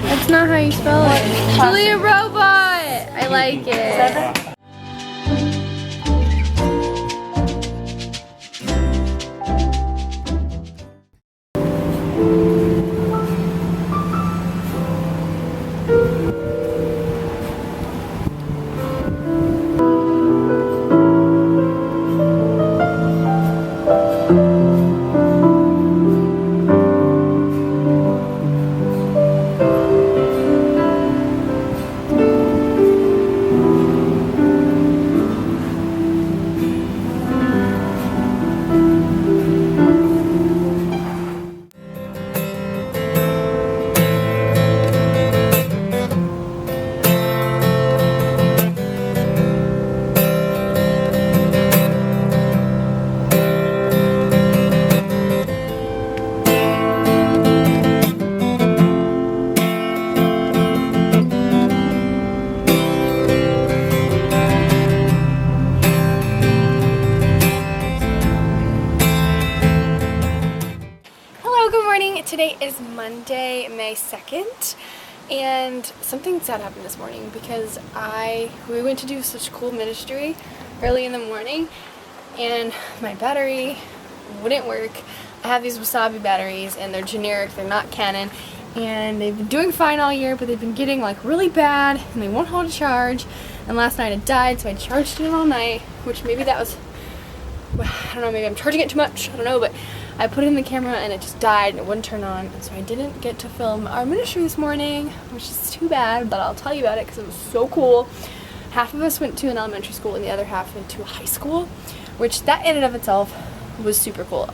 That's not how you spell it. Julia Robot! I like it. Today is Monday, May 2nd, and something sad happened this morning because we went to do such cool ministry early in the morning and my battery wouldn't work. I have these Wasabi batteries and they're generic, they're not Canon, and they've been doing fine all year, but they've been getting like really bad and they won't hold a charge. And last night it died, so I charged it all night, which maybe that was, I don't know, maybe I'm charging it too much, I don't know, but I put it in the camera and it just died and it wouldn't turn on, and so I didn't get to film our ministry this morning, which is too bad, but I'll tell you about it because it was so cool. Half of us went to an elementary school and the other half went to a high school, which that in and of itself was super cool.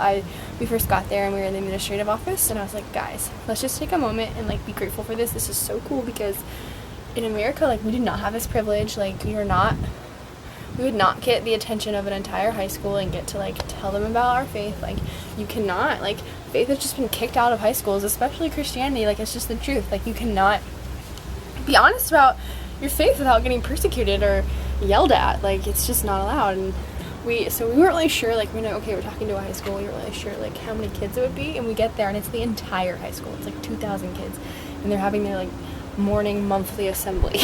We first got there and we were in the administrative office and I was like, guys, let's just take a moment and like be grateful for this. This is so cool because in America, like, we do not have this privilege. Like, we would not get the attention of an entire high school and get to like tell them about our faith. Like, you cannot, like, faith has just been kicked out of high schools, especially Christianity. Like, it's just the truth. Like, you cannot be honest about your faith without getting persecuted or yelled at. Like, it's just not allowed. And so we weren't really sure, like, we're talking to a high school, we weren't really sure like how many kids it would be, and we get there and it's the entire high school. It's like 2,000 kids and they're having their like morning monthly assembly.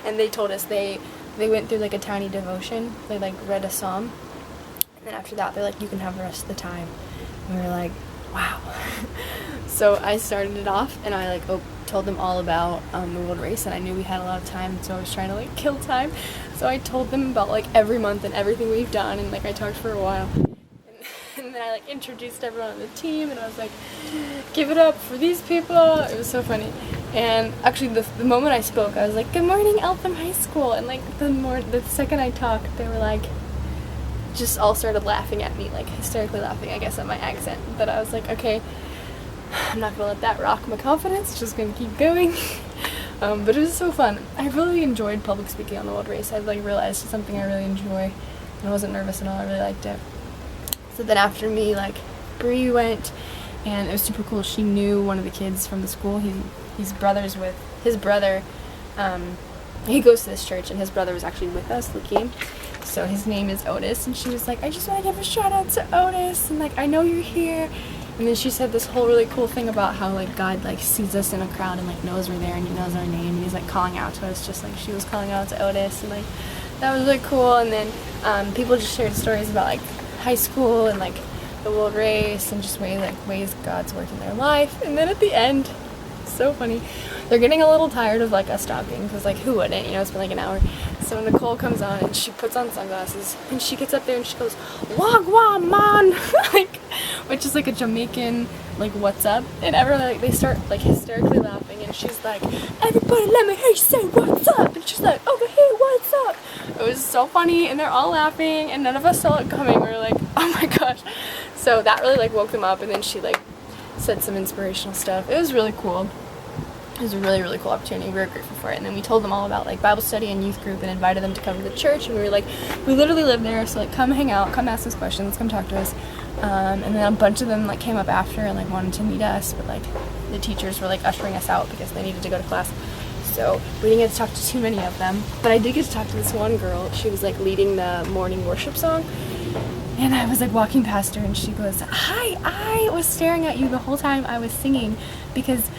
And they told us they went through like a tiny devotion. They like read a psalm, and then after that they're like, you can have the rest of the time. And we were like, wow. So I started it off and I like told them all about the world race, and I knew we had a lot of time, so I was trying to like kill time. So I told them about like every month and everything we've done, and like I talked for a while. And then I like introduced everyone on the team and I was like, give it up for these people. It was so funny. And actually the moment I spoke, I was like, good morning, Eltham High School. And like the second I talked, they were like, just all started laughing at me, like hysterically laughing, I guess, at my accent. But I was like, okay, I'm not gonna let that rock my confidence, just gonna keep going. But it was so fun. I really enjoyed public speaking on the world race. I like realized it's something I really enjoy, and I wasn't nervous at all. I really liked it. So then after me, like, Bree went, and it was super cool. She knew one of the kids from the school. He's brothers with his brother. He goes to this church, and his brother was actually with us, Lakeem. So his name is Otis, and she was like, I just want to give a shout out to Otis, and like, I know you're here. And then she said this whole really cool thing about how like God like sees us in a crowd and like knows we're there, and he knows our name, and he's like calling out to us, just like she was calling out to Otis, and like that was really cool. And then people just shared stories about like high school and like the world race and just ways God's worked in their life. And then at the end, so funny, they're getting a little tired of like us talking, because like who wouldn't, you know, it's been like an hour. So Nicole comes on and she puts on sunglasses and she gets up there and she goes, wagwan man, like, which is like a Jamaican like what's up, and everyone like they start like hysterically laughing, and she's like, everybody let me hear you say what's up, and she's like, over here, what's up. It was so funny, and they're all laughing and none of us saw it coming. We were like, oh my gosh. So that really like woke them up, and then she like said some inspirational stuff. It was really cool. It was a really, really cool opportunity. We were grateful for it. And then we told them all about like Bible study and youth group and invited them to come to the church. And we were like, we literally live there, so like come hang out, come ask us questions, come talk to us. And then a bunch of them like came up after and like wanted to meet us, but like the teachers were like ushering us out because they needed to go to class. So we didn't get to talk to too many of them. But I did get to talk to this one girl. She was like leading the morning worship song. And I was like walking past her and she goes, hi, I was staring at you the whole time I was singing because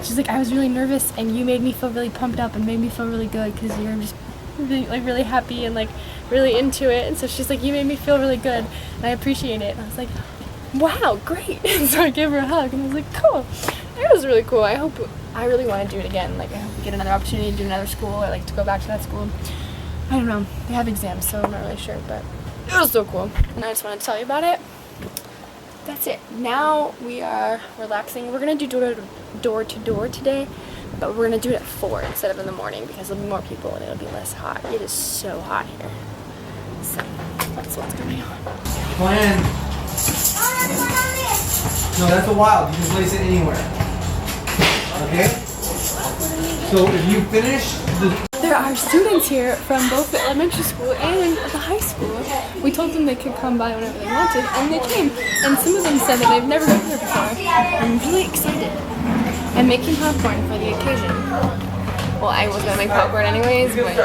she's like, I was really nervous and you made me feel really pumped up and made me feel really good because you're just really happy and like really into it. And so she's like, you made me feel really good and I appreciate it. And I was like, wow, great. And so I gave her a hug and I was like, cool. It was really cool. I really want to do it again. Like I hope we get another opportunity to do another school or like to go back to that school. I don't know. They have exams, so I'm not really sure, but it was so cool. And I just wanted to tell you about it. That's it. Now we are relaxing. We're going to do door to door today, but we're going to do it at 4 instead of in the morning because there'll be more people and it'll be less hot. It is so hot here. So that's what's going on. Plan. No, that's a wild. You can place it anywhere. Okay? So if you finish There are students here from both the elementary school and the high school. We told them they could come by whenever they wanted, and they came. And some of them said that they've never been here before. I'm really excited. I'm making popcorn for the occasion. Well, I was gonna make popcorn anyways, but...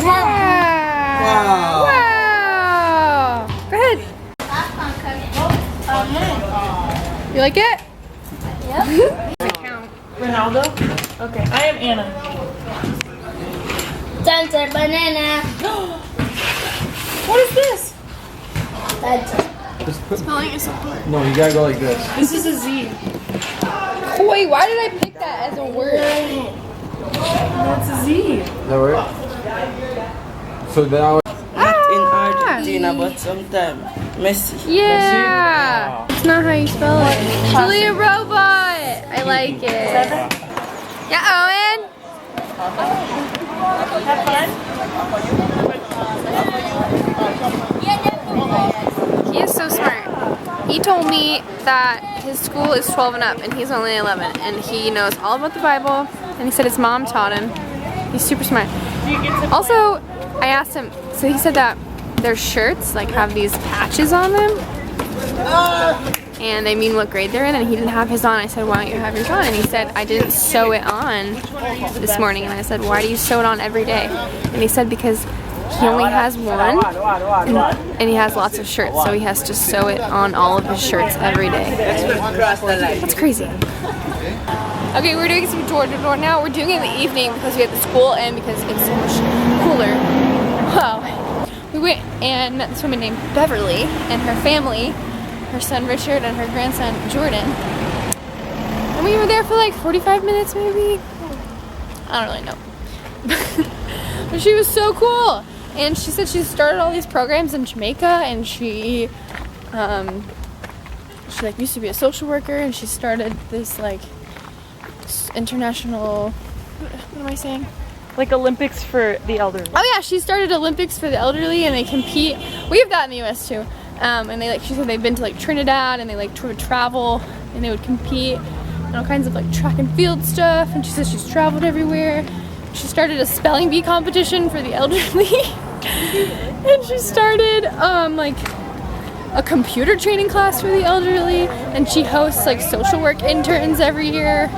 Wow! Wow! Go ahead. You like it? Yep. Ronaldo? Okay, I am Anna. Santa banana. What is this? Spelling is so hard. No, you gotta go like this. This is a Z. Wait, why did I pick that as a word? No, it's a Z. That work? So now In Argentina, but sometimes Messi. Yeah! It's not how you spell it. Julia Robot! I like it. Yeah, Owen? Have fun. He is so smart. He told me that his school is 12 and up and he's only 11 and he knows all about the Bible and he said his mom taught him. He's super smart. Also, I asked him, so he said that their shirts like have these patches on them and they mean what grade they're in, and he didn't have his on. I said, why don't you have yours on? And he said, I didn't sew it on this morning. And I said, why do you sew it on every day? And he said, because he only has one and he has lots of shirts, so he has to sew it on all of his shirts every day. That's crazy. Okay, we're doing some door to door now. We're doing it in the evening because we have the school and because it's so much cooler. Wow. We went and met this woman named Beverly and her family, her son Richard and her grandson Jordan. And we were there for like 45 minutes maybe. I don't really know. But she was so cool. And she said she started all these programs in Jamaica and she like used to be a social worker and she started this like international, what am I saying? Like Olympics for the elderly. Oh yeah, she started Olympics for the elderly and they compete. We have that in the US too. And they like, she said they've been to like Trinidad and they like would travel and they would compete and all kinds of like track and field stuff. And she says she's traveled everywhere. She started a spelling bee competition for the elderly. And she started like a computer training class for the elderly. And she hosts like social work interns every year,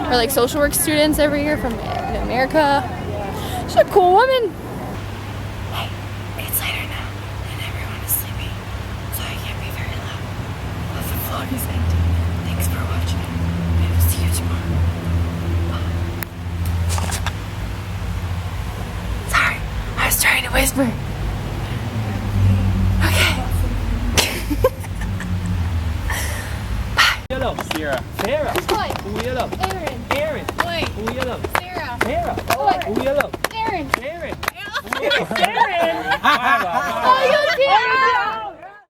or like social work students every year from America. She's a cool woman. Hey, it's later now, and everyone is sleeping, so I can't be very loud. But the vlog is ending. Thanks for watching. I will see you tomorrow. Bye. Sorry, I was trying to whisper. Okay. Bye. Yellow. Sierra. Sarah. Boy. Who yellow? Aaron. Aaron. Boy. Who yellow? Sarah. Sarah. Boy. Who yellow? Aaron. Aaron. Oh,